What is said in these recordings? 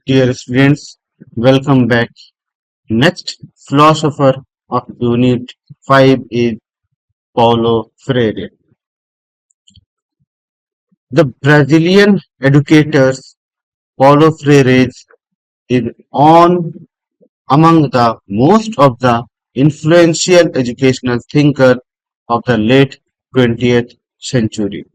Dear students, welcome back. Next philosopher of Unit 5 is Paulo Freire. The Brazilian educator Paulo Freire is on among the most of the influential educational thinker of the late 20th century.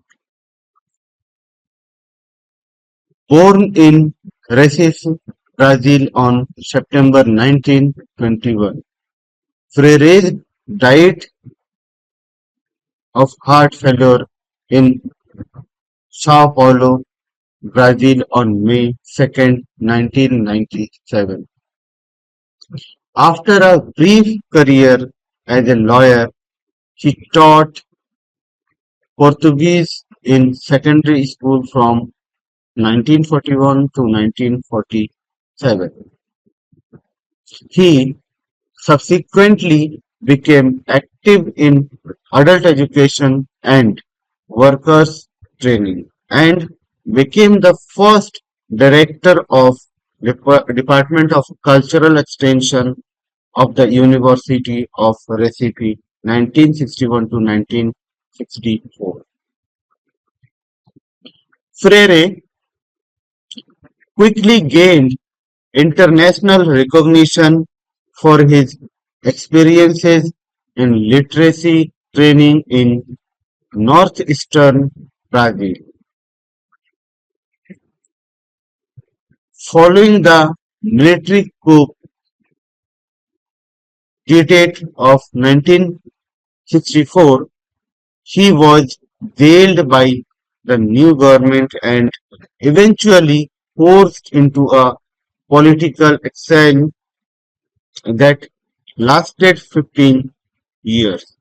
Born in Recife, Brazil on September 1921, Freire died of heart failure in Sao Paulo, Brazil on May 2nd, 1997. After a brief career as a lawyer, he taught Portuguese in secondary school from 1941 to 1947. He subsequently became active in adult education and workers training and became the first director of Department of Cultural Extension of the University of Recife 1961 to 1964. Freire quickly gained international recognition for his experiences in literacy training in northeastern Brazil. Following the military coup dictate of 1964, he was jailed by the new government and eventually forced into a political exile that lasted 15 years.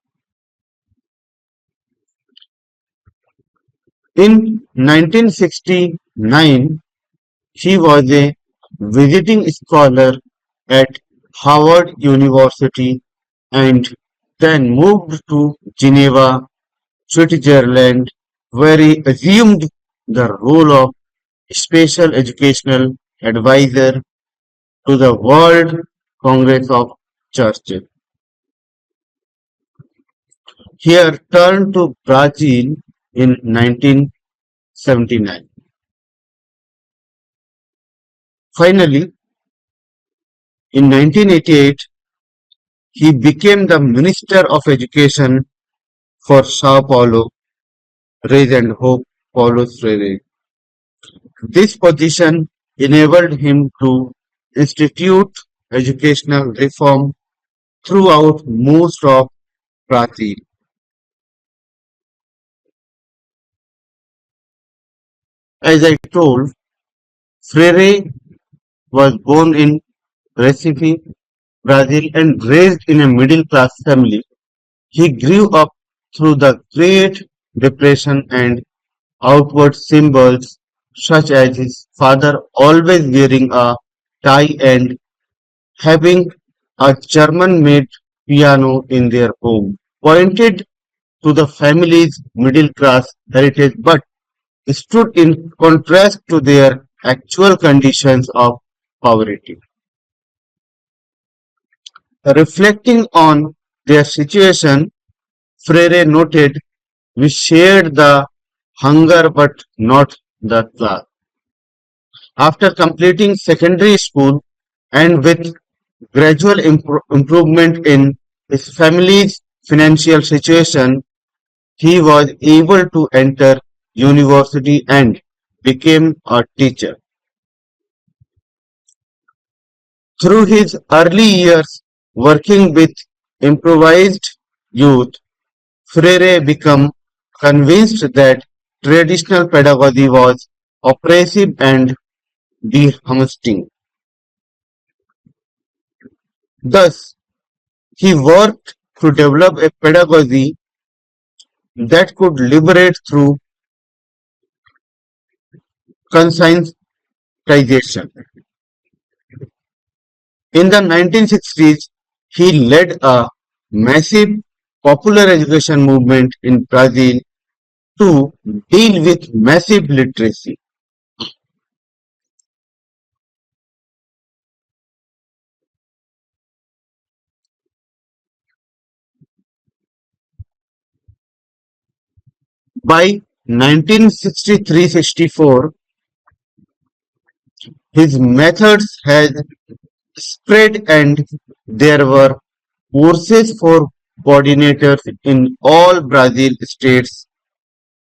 In 1969, he was a visiting scholar at Harvard University and then moved to Geneva, Switzerland, where he assumed the role of special educational advisor to the World Congress of Churches. He returned to Brazil in 1979. Finally, in 1988, he became the Minister of Education for Sao Paulo, Raise and Hope Paulo Freire. This position enabled him to institute educational reform throughout most of Brazil. As I told, Freire was born in Recife, Brazil and raised in a middle-class family. He grew up through the Great Depression and outward symbols such as his father always wearing a tie and having a German-made piano in their home pointed to the family's middle-class heritage but stood in contrast to their actual conditions of poverty. Reflecting on their situation, Freire noted, "We shared the hunger but not the class." After completing secondary school and with gradual improvement in his family's financial situation, he was able to enter university and became a teacher. Through his early years working with improvised youth, Freire became convinced that traditional pedagogy was oppressive and dehumanizing. Thus, he worked to develop a pedagogy that could liberate through conscientization. In the 1960s, he led a massive popular education movement in Brazil to deal with massive literacy. By 1963-64, his methods had spread and there were courses for coordinators in all Brazil states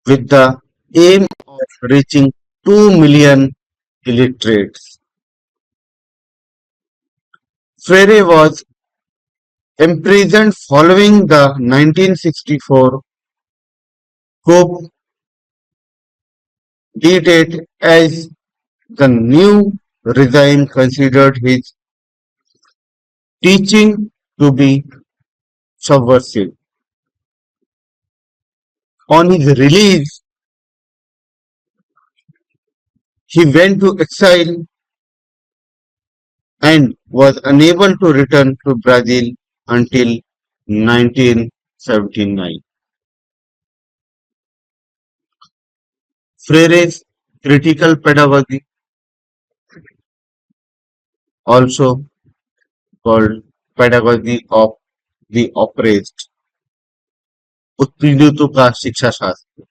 with the aim of reaching 2 million illiterates. Freire was imprisoned following the 1964 coup d'etat as the new regime considered his teaching to be subversive. On his release, he went to exile and was unable to return to Brazil until 1979. Freire's critical pedagogy, also called pedagogy of the oppressed, उत्पीड़ितों का शिक्षा शास्त्र.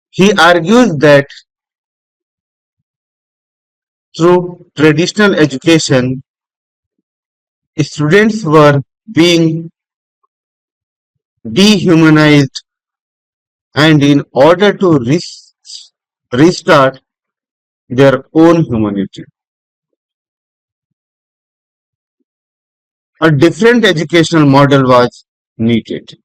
He argues that through traditional education, students were being dehumanized and in order to restart their own humanity. A different educational model was needed.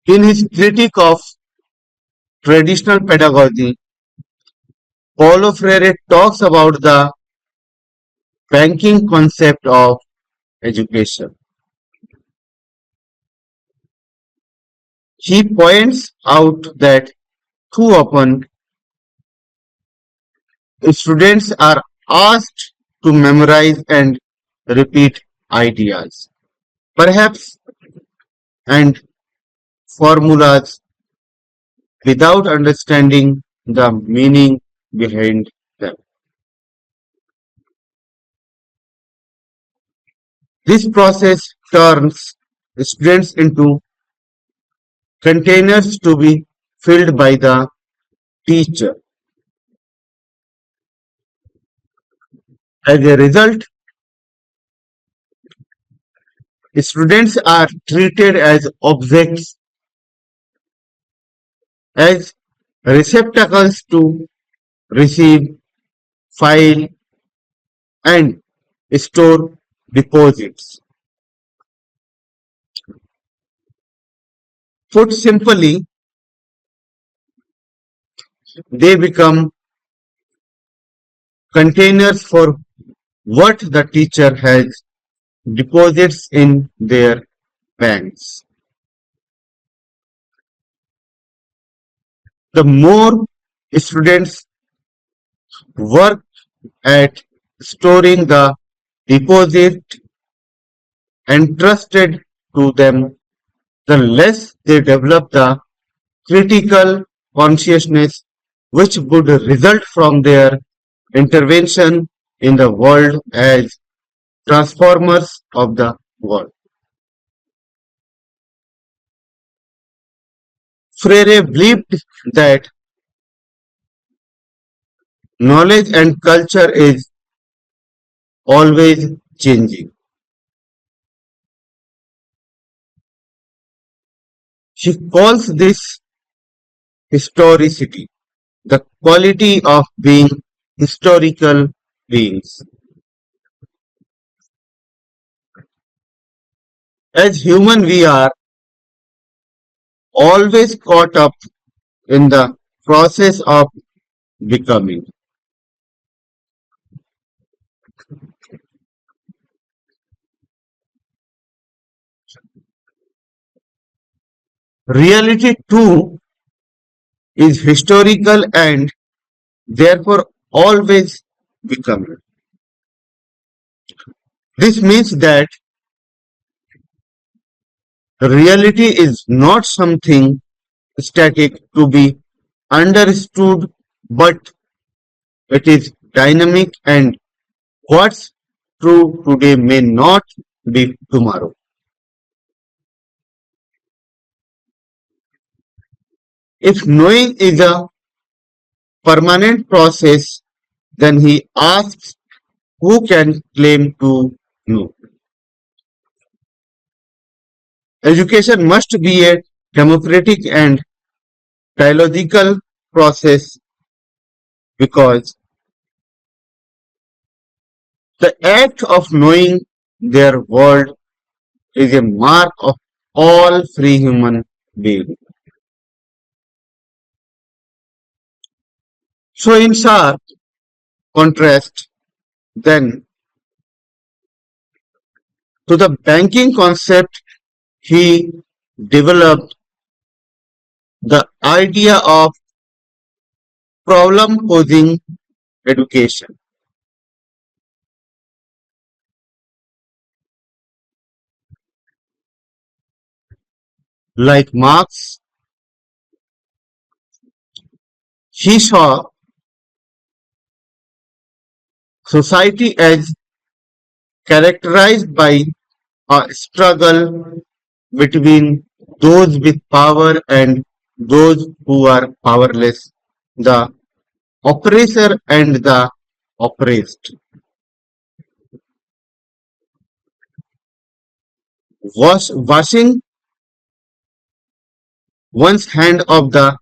In his critique of traditional pedagogy, Paulo Freire talks about the banking concept of education. He points out that too often students are asked to memorize and repeat ideas, perhaps, and formulas without understanding the meaning behind them. This process turns students into containers to be filled by the teacher. As a result, students are treated as objects, as receptacles to receive, file, and store deposits. Put simply, they become containers for what the teacher has deposits in their banks. The more students work at storing the deposit entrusted to them, the less they develop the critical consciousness which would result from their intervention in the world as transformers of the world. Freire believed that knowledge and culture is always changing. He calls this historicity, the quality of being historical beings. As human, we are always caught up in the process of becoming. Reality too is historical and therefore always becoming. This means that reality is not something static to be understood, but it is dynamic and what's true today may not be tomorrow. If knowing is a permanent process, then he asks who can claim to know. Education must be a democratic and dialogical process because the act of knowing their world is a mark of all free human beings. So in sharp contrast then to the banking concept, he developed the idea of problem posing education. Like Marx, he saw society as characterized by a struggle between those with power and those who are powerless, the oppressor and the oppressed. Washing one's hand of the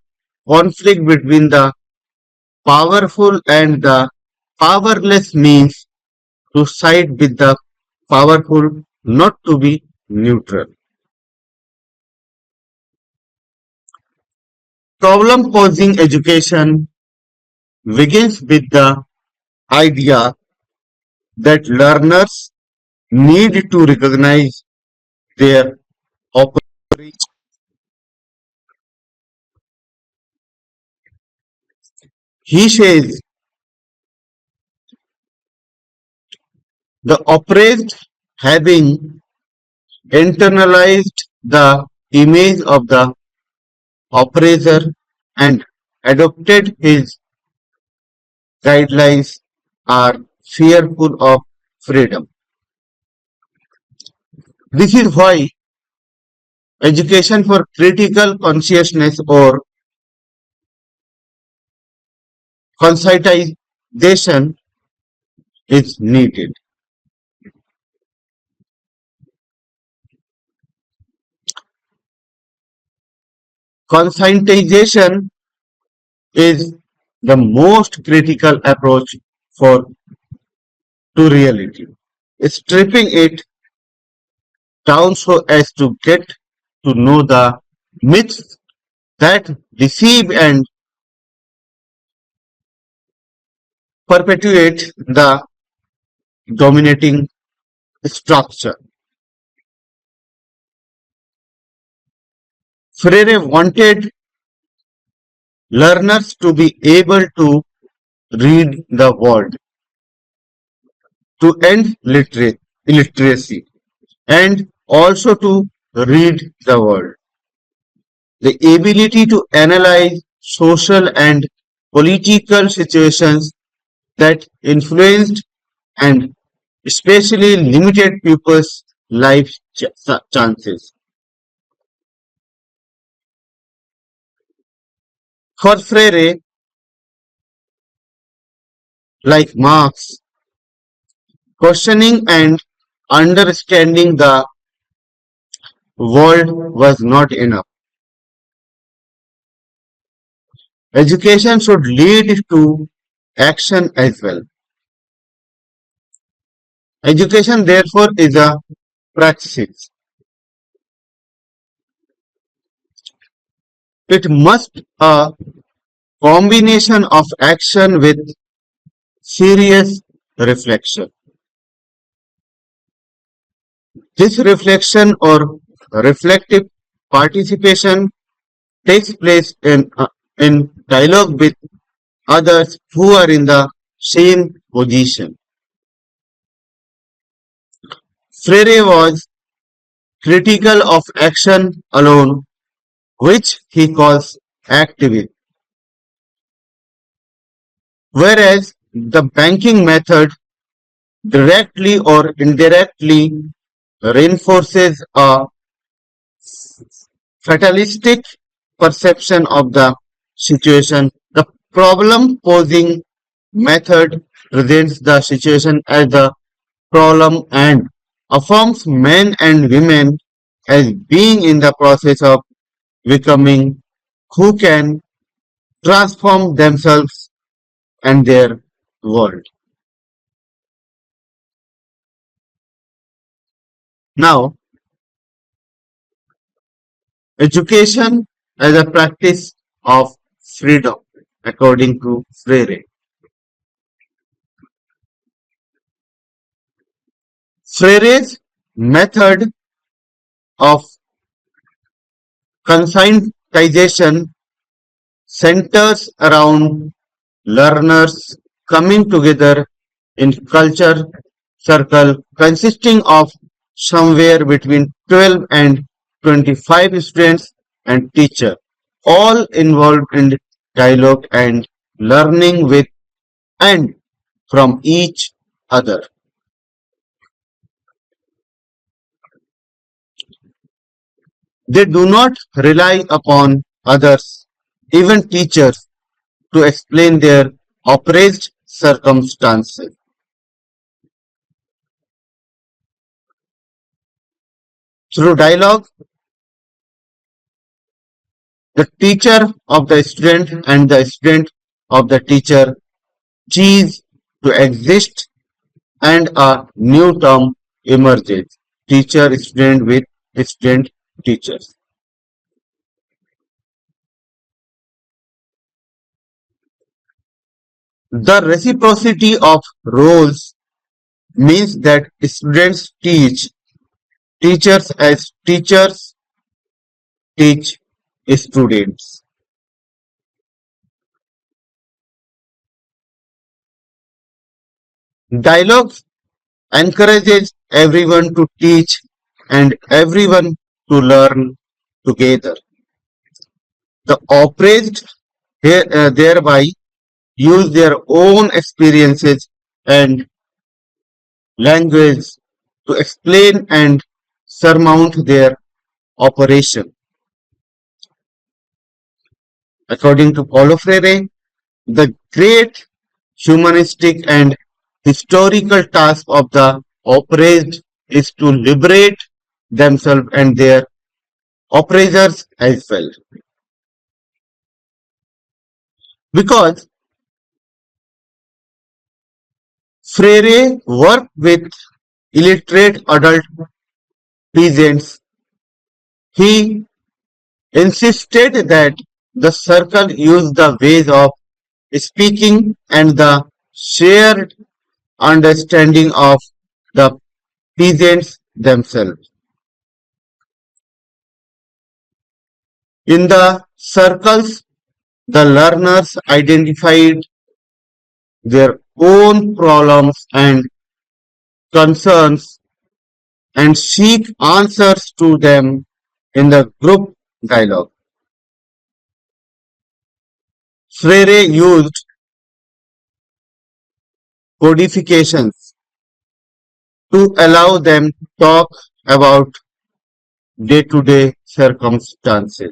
conflict between the powerful and the powerless means to side with the powerful, not to be neutral. Problem posing education begins with the idea that learners need to recognize their opportunity. He says the oppressed, having internalized the image of the oppressor and adopted his guidelines, are fearful of freedom. This is why education for critical consciousness or conscientization is needed. Conscientization is the most critical approach for to reality. Stripping it down so as to get to know the myths that deceive and perpetuate the dominating structure. Freire wanted learners to be able to read the world, to end illiteracy, and also to read the world. The ability to analyze social and political situations that influenced and especially limited people's life chances. For Freire, like Marx, questioning and understanding the world was not enough. Education should lead to action as well. Education, therefore, is a praxis. It must a combination of action with serious reflection. This reflection or reflective participation takes place in dialogue with others who are in the same position. Freire was critical of action alone, which he calls activism, whereas the banking method directly or indirectly reinforces a fatalistic perception of the situation. The problem posing method presents the situation as the problem and affirms men and women as being in the process of becoming who can transform themselves and their world. Now, education as a practice of freedom, according to Freire. Freire's method of conscientization centers around learners coming together in culture circle consisting of somewhere between 12 and 25 students and teacher, all involved in dialogue and learning with and from each other. They do not rely upon others, even teachers, to explain their oppressed circumstances. Through dialogue, the teacher of the student and the student of the teacher cease to exist and a new term emerges, teacher-student with student-teachers. The reciprocity of roles means that students teach, teachers as teachers teach students. Dialogue encourages everyone to teach and everyone to learn together. The oppressed thereby use their own experiences and language to explain and surmount their operation. According to Paulo Freire, the great humanistic and historical task of the oppressed is to liberate themselves and their oppressors as well. Because Freire worked with illiterate adult peasants, he insisted that the circle use the ways of speaking and the shared understanding of the peasants themselves. In the circles, the learners identified their own problems and concerns and seek answers to them in the group dialogue. Freire used codifications to allow them to talk about day-to-day circumstances.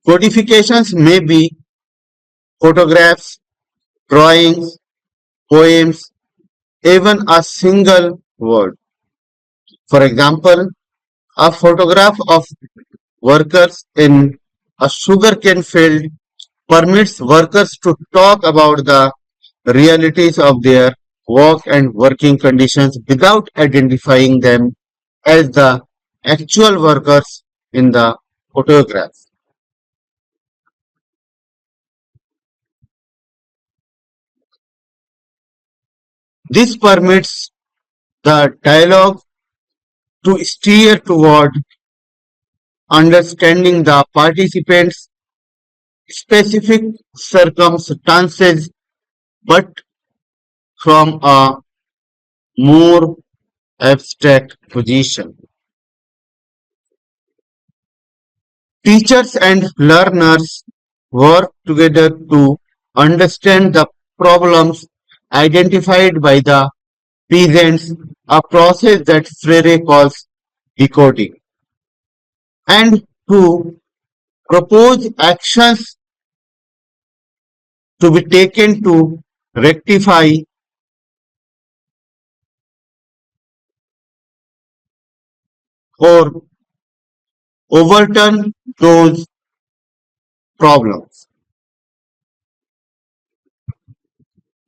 Codifications may be photographs, drawings, poems, even a single word. For example, a photograph of workers in a sugarcane field permits workers to talk about the realities of their work and working conditions without identifying them as the actual workers in the photograph. This permits the dialogue to steer toward understanding the participants' specific circumstances, but from a more abstract position. Teachers and learners work together to understand the problems identified by the peasants, a process that Freire calls decoding. and to propose actions to be taken to rectify or overturn those problems.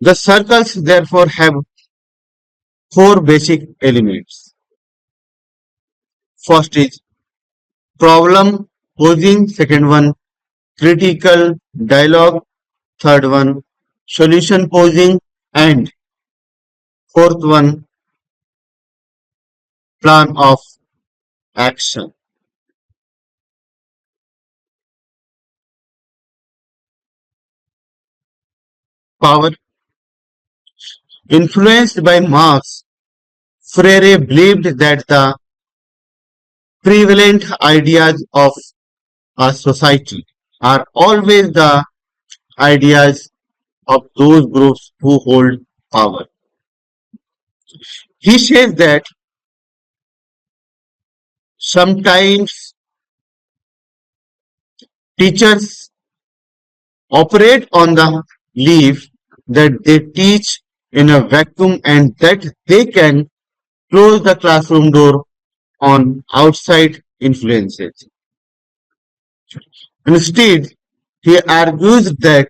The circles therefore have four basic elements. First is problem posing, second one critical dialogue, third one solution posing, and fourth one plan of action. Power. Influenced by Marx, Freire believed that the prevalent ideas of a society are always the ideas of those groups who hold power. He says that sometimes teachers operate on the belief that they teach in a vacuum and that they can close the classroom door on outside influences. Instead, he argues that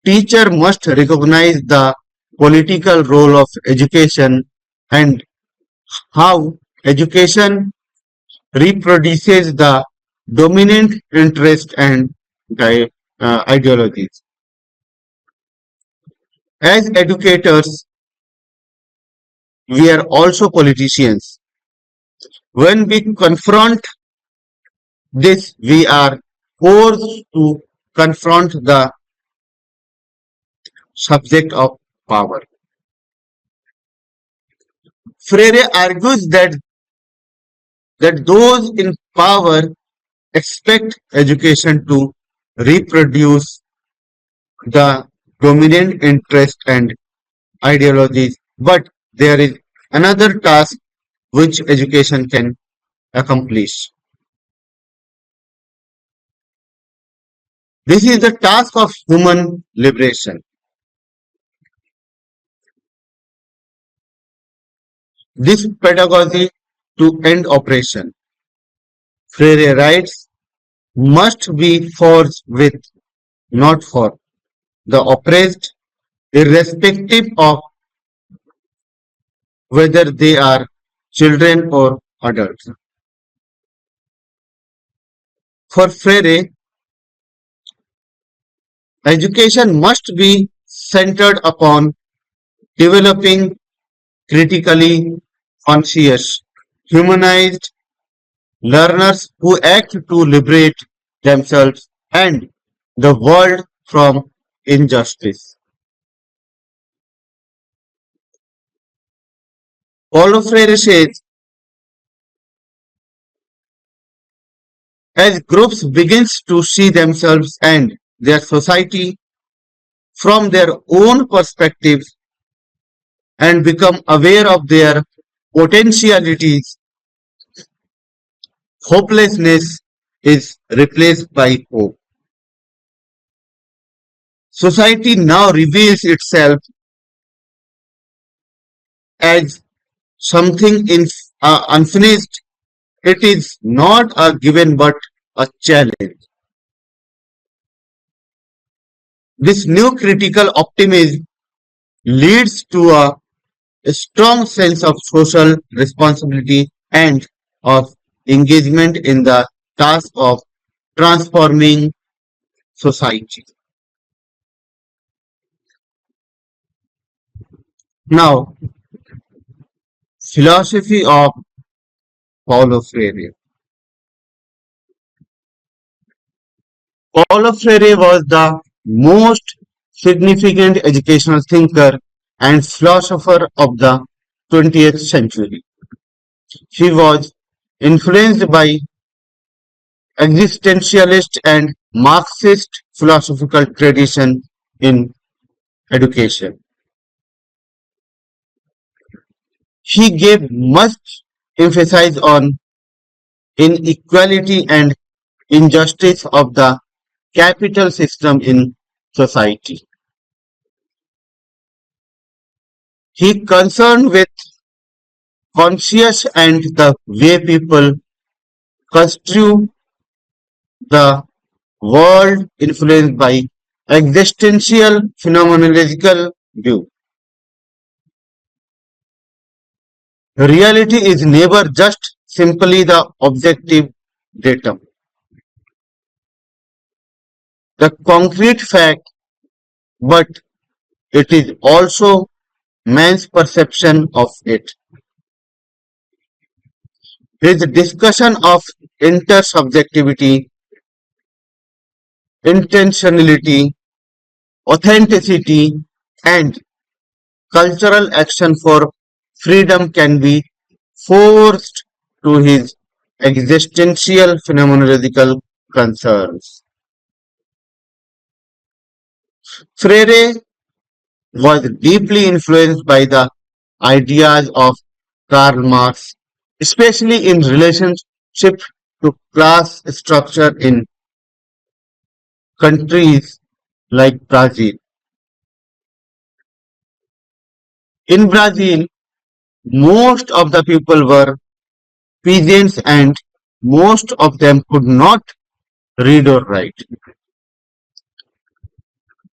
teacher must recognize the political role of education and how education reproduces the dominant interest and ideologies. As educators, we are also politicians. When we confront this, we are forced to confront the subject of power. Freire argues that those in power expect education to reproduce the dominant interest and ideologies, but there is another task which education can accomplish. This is the task of human liberation. This pedagogy to end oppression, Freire writes, must be forged with, not for, the oppressed, irrespective of whether they are children or adults. For Freire, education must be centered upon developing critically conscious, humanized learners who act to liberate themselves and the world from injustice. Paulo Freire says, as groups begins to see themselves and their society from their own perspectives and become aware of their potentialities, hopelessness is replaced by hope. Society now reveals itself as something unfinished. It is not a given but a challenge. This new critical optimism leads to a strong sense of social responsibility and of engagement in the task of transforming society. Now, philosophy of Paulo Freire. Paulo Freire was the most significant educational thinker and philosopher of the 20th century. He was influenced by existentialist and Marxist philosophical tradition in education. He gave much emphasis on inequality and injustice of the capital system in society. He concerned with conscious and the way people construe the world influenced by existential phenomenological view. Reality is never just simply the objective datum, the concrete fact, but it is also man's perception of it. His discussion of intersubjectivity, intentionality, authenticity, and cultural action for freedom can be forced to his existential phenomenological concerns. Freire was deeply influenced by the ideas of Karl Marx, especially in relationship to class structure in countries like Brazil. In Brazil, most of the people were peasants and most of them could not read or write.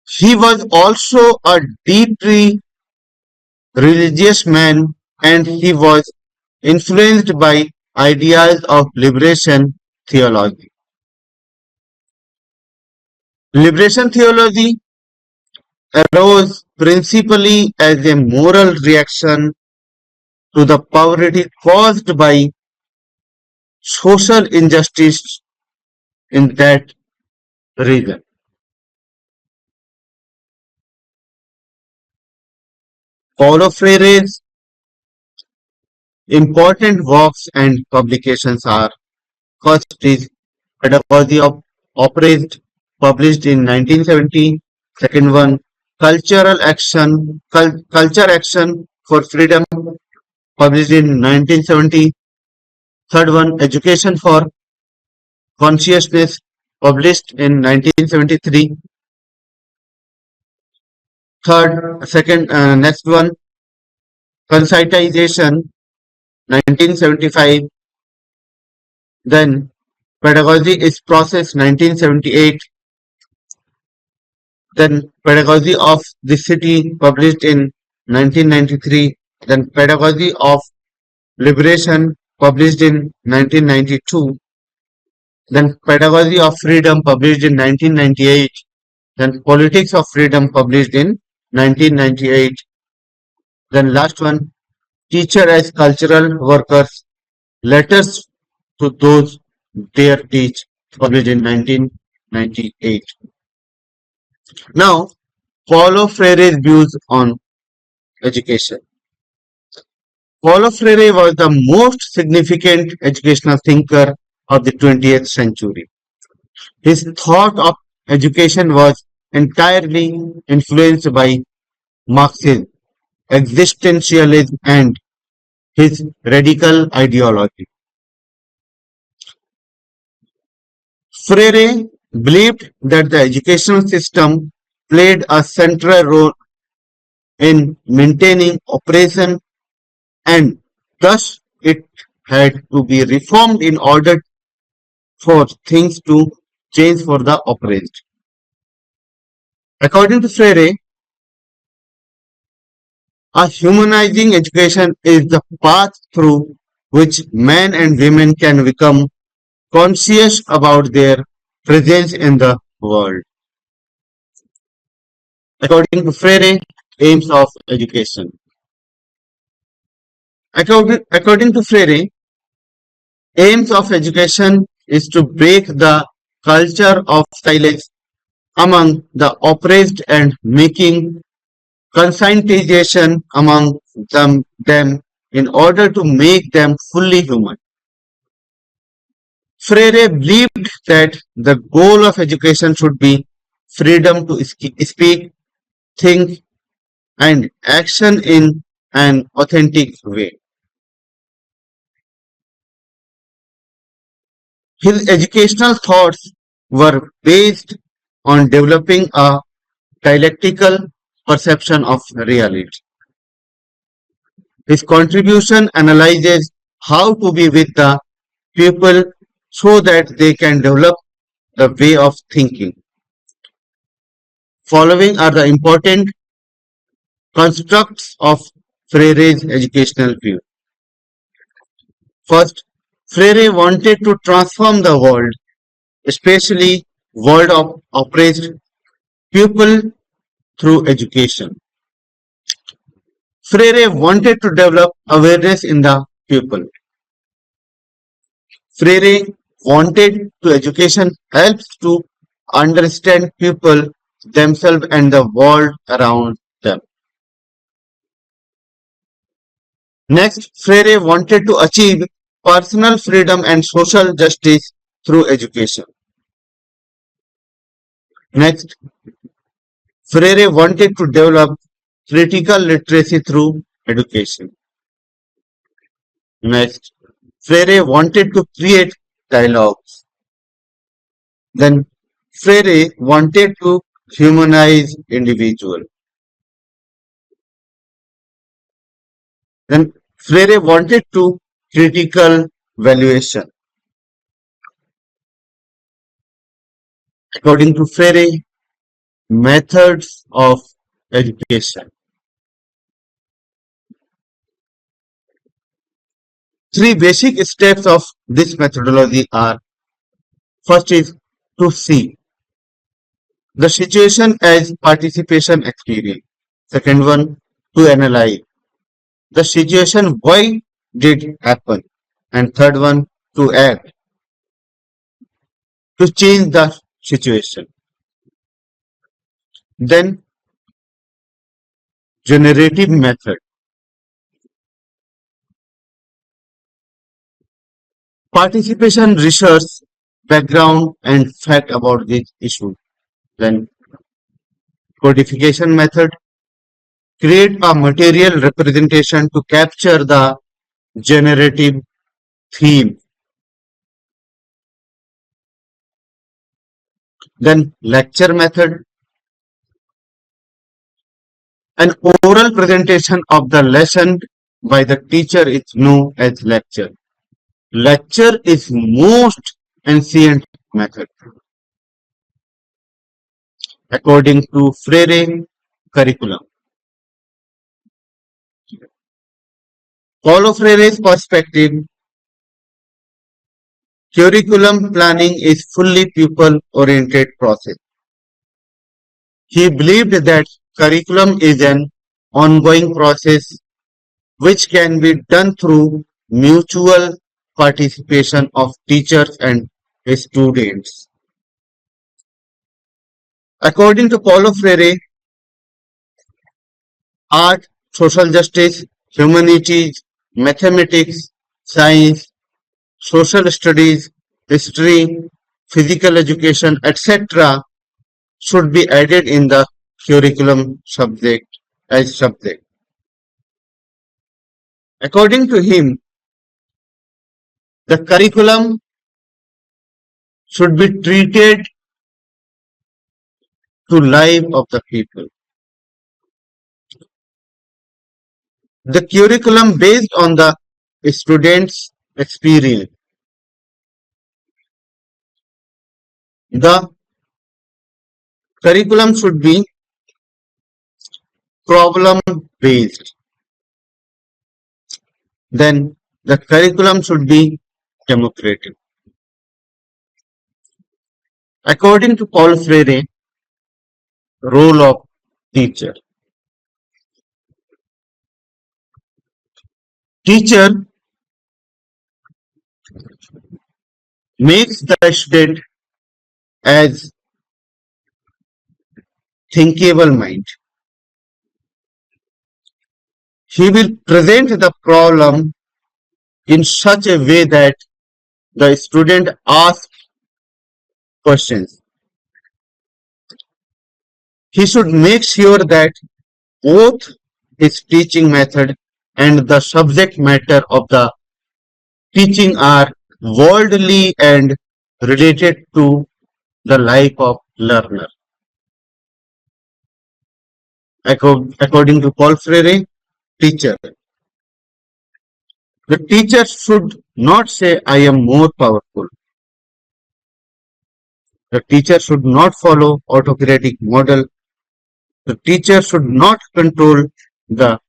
He was also a deeply religious man and he was influenced by ideas of liberation theology. Liberation theology arose principally as a moral reaction to the poverty caused by social injustice in that region. Paulo Freire's important works and publications are: first is Pedagogy of Oppressed, published in 1970. Second one, Culture Action for Freedom, published in 1970. Third one, Education for Consciousness, published in 1973. Next one, Conscientization, 1975. Then Pedagogy is Process, 1978. Then Pedagogy of the City, published in 1993. Then Pedagogy of Liberation, published in 1992. Then Pedagogy of Freedom, published in 1998. Then Politics of Freedom, published in 1998. Then last one, Teacher as Cultural Workers, Letters to Those Dare Teach, published in 1998. Now, Paulo Freire's views on education. Paulo Freire was the most significant educational thinker of the 20th century. His thought of education was entirely influenced by Marxism, existentialism, and his radical ideology. Freire believed that the educational system played a central role in maintaining oppression and thus it had to be reformed in order for things to change for the oppressed. According to Freire, a humanizing education is the path through which men and women can become conscious about their presence in the world. According to Freire, aims of education. According to Freire, aims of education is to break the culture of silence among the oppressed and making conscientization among them in order to make them fully human. Freire believed that the goal of education should be freedom to speak, think, and action in an authentic way. His educational thoughts were based on developing a dialectical perception of reality. His contribution analyzes how to be with the people so that they can develop the way of thinking. Following are the important constructs of Freire's educational view. First, Freire wanted to transform the world, especially world of oppressed people through education. Freire wanted to develop awareness in the people. Freire wanted to education helps to understand people themselves and the world around them. Next, Freire wanted to achieve personal freedom and social justice through education. Next, Freire wanted to develop critical literacy through education. Next, Freire wanted to create dialogues. Then Freire wanted to humanize individual. Then Freire wanted to critical valuation. According to Freire, methods of education. Three basic steps of this methodology are: first is to see the situation as participation experience. Second one, to analyze the situation, why did happen. And third one, to act, to change the situation. Then generative method. Participation research, background and fact about this issue. Then codification method. Create a material representation to capture the generative theme. Then lecture method. An oral presentation of the lesson by the teacher is known as lecture. Lecture is most ancient method. According to Freire curriculum. Paulo Freire's perspective, curriculum planning is fully pupil-oriented process. He believed that curriculum is an ongoing process which can be done through mutual participation of teachers and students. According to Paulo Freire, art, social justice, humanities, mathematics, science, social studies, history, physical education, etc. should be added in the curriculum subject as subject. According to him, the curriculum should be treated to life of the people. The curriculum based on the student's experience. The curriculum should be problem based. Then the curriculum should be democratic. According to Paulo Freire, role of teacher. Teacher makes the student as thinkable mind. He will present the problem in such a way that the student asks questions. He should make sure that both his teaching method and the subject matter of the teaching are worldly and related to the life of learner. According to Paul Freire, teacher. The teacher should not say, I am more powerful. The teacher should not follow autocratic model. The teacher should not control the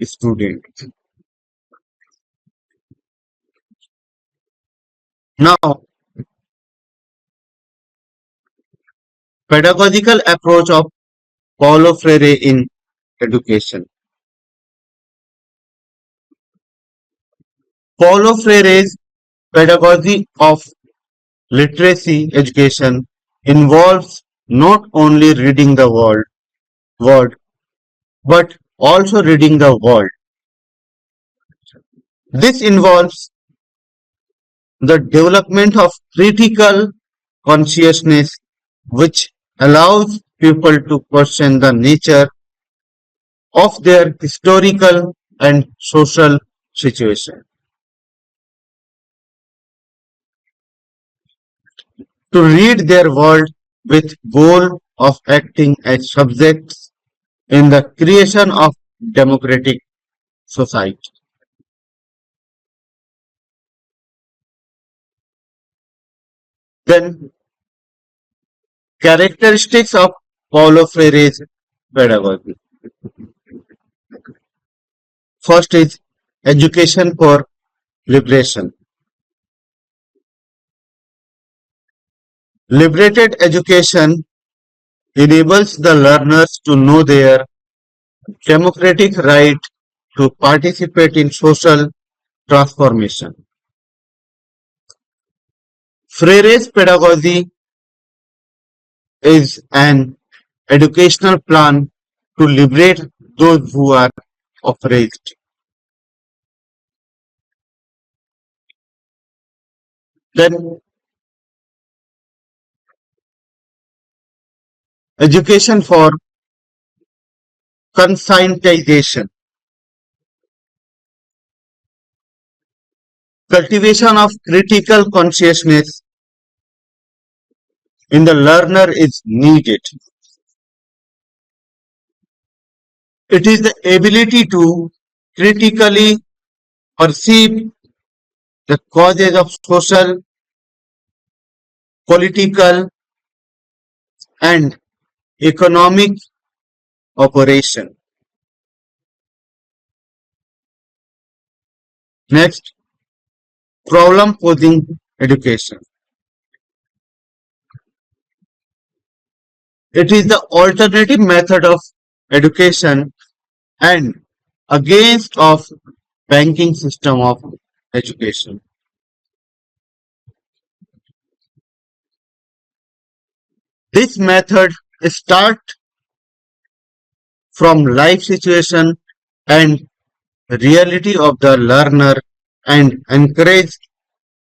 student. Now, pedagogical approach of Paulo Freire in education. Paulo Freire's pedagogy of literacy education involves not only reading the word, but also reading the world. This involves the development of critical consciousness, which allows people to question the nature of their historical and social situation. To read their world with goal of acting as subjects in the creation of democratic society. Then characteristics of Paulo Freire's pedagogy. First is education for liberation. Liberated education enables the learners to know their democratic right to participate in social transformation. Freire's pedagogy is an educational plan to liberate those who are oppressed. Then education for conscientization, cultivation of critical consciousness in the learner is needed. It is the ability to critically perceive the causes of social, political, and economic operation. Next, problem posing education. It is the alternative method of education and against of banking system of education. This method start from life situation and reality of the learner and encourage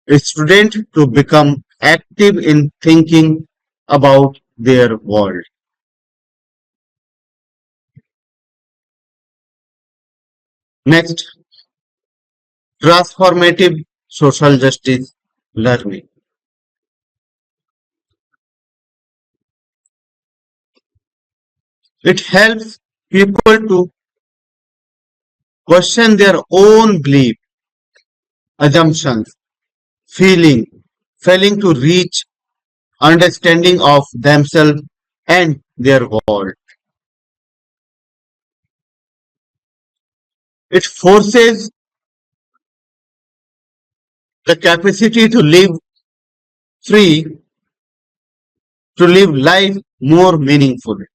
a student to become active in thinking about their world. Next, transformative social justice learning. It helps people to question their own belief, assumptions, feeling, failing to reach understanding of themselves and their world. It forces the capacity to live free, to live life more meaningfully.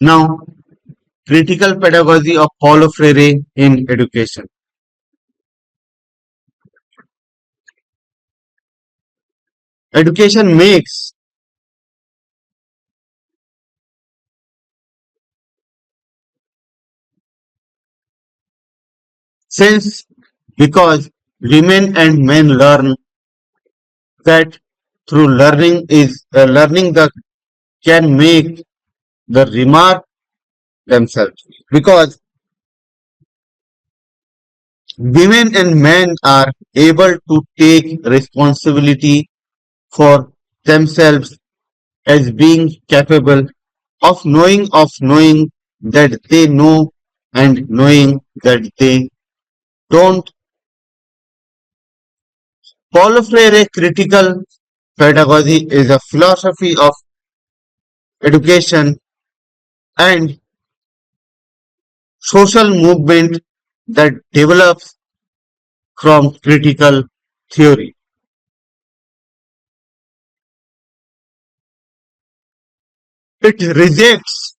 Now, critical pedagogy of Paulo Freire in education. Education makes sense because women and men learn that through learning the can make the remark themselves because Women and men are able to take responsibility for themselves as being capable of knowing that they know and knowing that they don't. Paulo Freire critical pedagogy is a philosophy of education and social movement that develops from critical theory. It rejects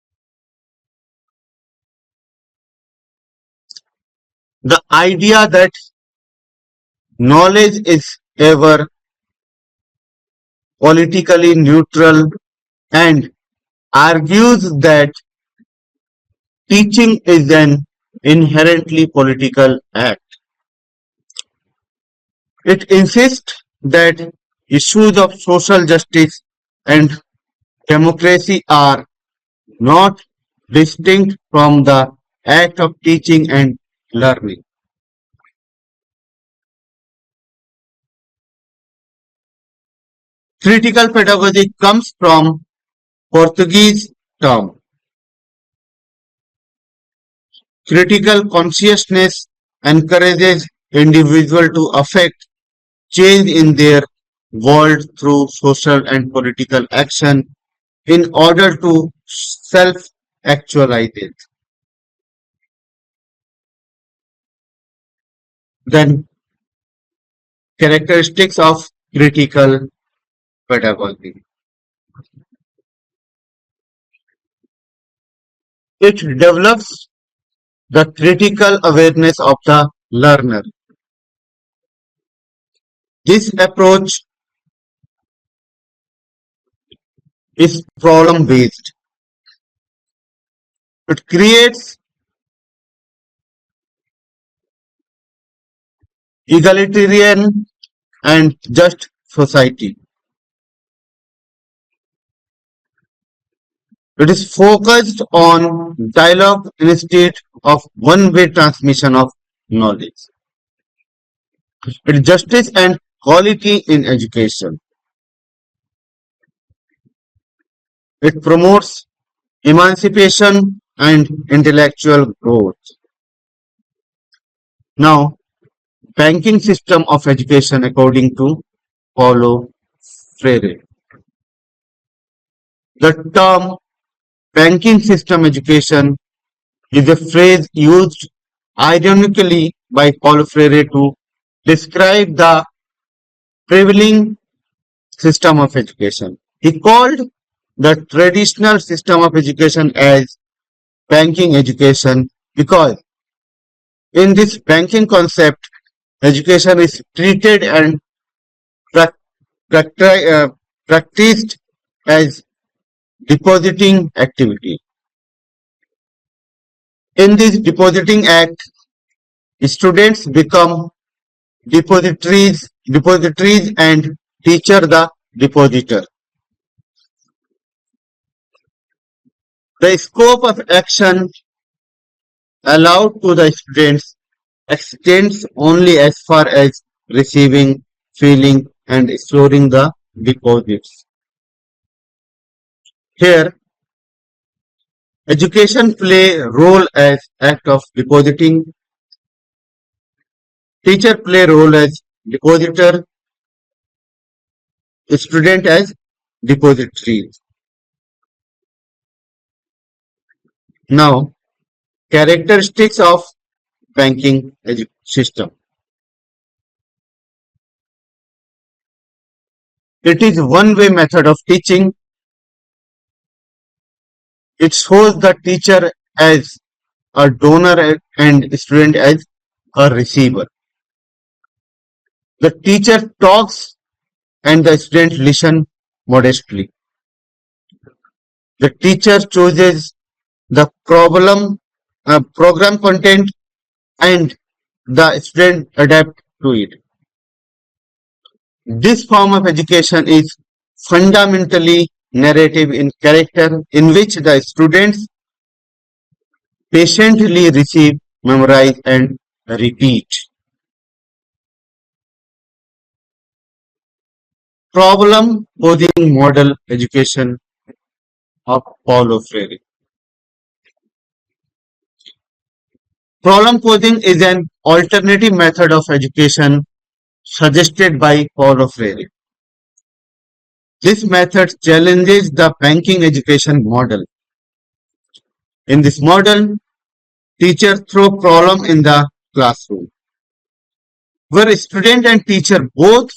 the idea that knowledge is ever politically neutral and argues that teaching is an inherently political act. It insists that issues of social justice and democracy are not distinct from the act of teaching and learning. Critical pedagogy comes from Portuguese term. Critical consciousness encourages individuals to affect change in their world through social and political action in order to self-actualize it. Then characteristics of critical pedagogy. It develops the critical awareness of the learner. This approach is problem based. It creates egalitarian and just society. It is focused on dialogue instead of one-way transmission of knowledge. It is justice and quality in education. It promotes emancipation and intellectual growth. Now, banking system of education according to Paulo Freire. The term banking system education is a phrase used ironically by Paulo Freire to describe the prevailing system of education. He called the traditional system of education as banking education because in this banking concept, education is treated and prac- practiced as depositing activity. In this depositing act, students become depositories and teacher the depositor. The scope of action allowed to the students extends only as far as receiving, filling, and storing the deposits. Here, education play role as act of depositing, teacher play role as depositor, student as depository. Now, characteristics of banking system. It is one-way method of teaching. It shows the teacher as a donor and student as a receiver. The teacher talks and the student listen modestly. The teacher chooses the program content and the student adapt to it. This form of education is fundamentally narrative in character in which the students patiently receive, memorize and repeat. Problem posing model education of Paulo Freire. Problem posing is an alternative method of education suggested by Paulo Freire. This method challenges the banking education model. In this model, teachers throw problem in the classroom, where student and teacher both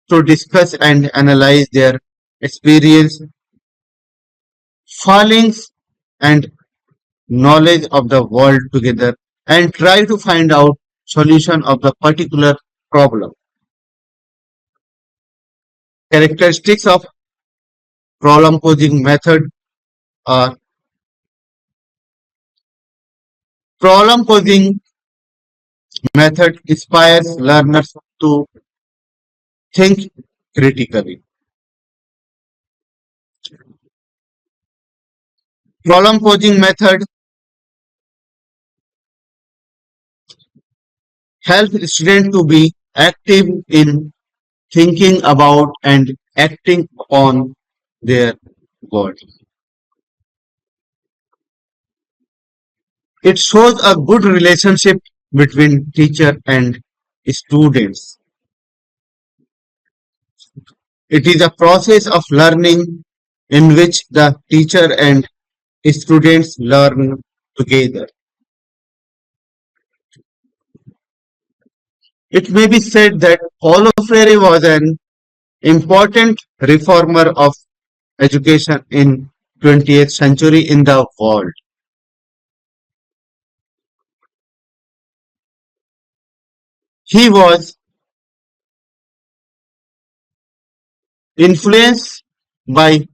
to discuss and analyze their experience, fallings, and knowledge of the world together and try to find out solution of the particular problem. Characteristics of problem posing method are problem posing method inspires learners to think critically. Problem posing method helps students to be active in thinking about and acting upon their goal. It shows a good relationship between teacher and students. It is a process of learning in which the teacher and students learn together. It may be said that Paulo Freire was an important reformer of education in 20th century in the world. He was influenced by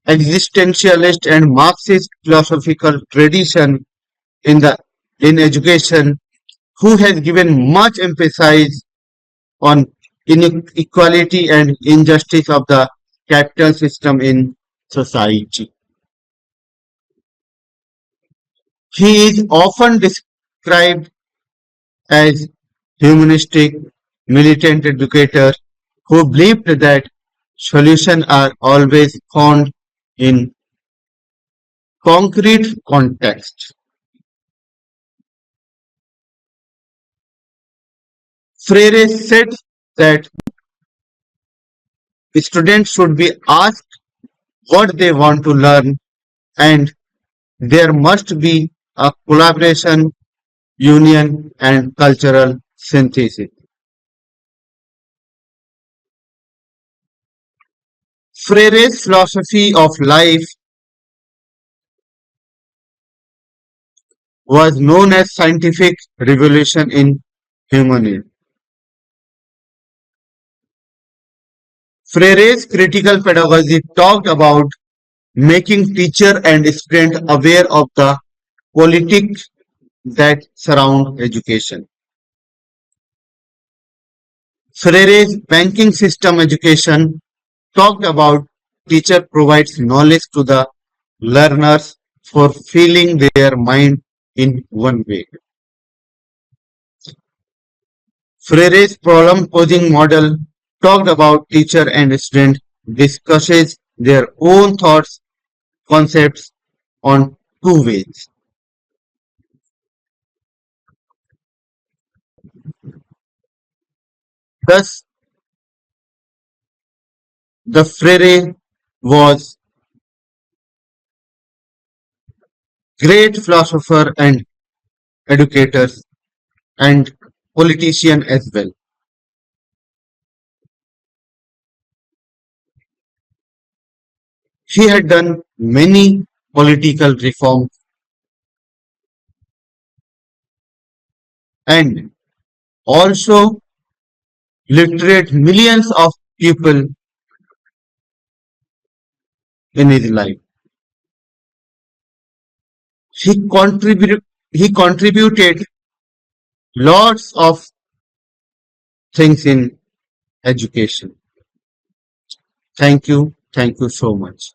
existentialist and Marxist philosophical tradition in the in education, who has given much emphasis on inequality and injustice of the capital system in society. He is often described as humanistic, militant educator who believed that solutions are always found in concrete context. Freire said that students should be asked what they want to learn and there must be a collaboration, union, and cultural synthesis. Freire's philosophy of life was known as scientific revolution in humanism. Freire's critical pedagogy talked about making teacher and student aware of the politics that surround education. Freire's banking system education talked about teacher provides knowledge to the learners for filling their mind in one way. Freire's problem posing model talked about teacher and student discusses their own thoughts, concepts on two ways. Thus, the Freire was great philosopher and educator and politician as well. He had done many political reforms and also literate millions of people in his life. He contributed lots of things in education. Thank you so much.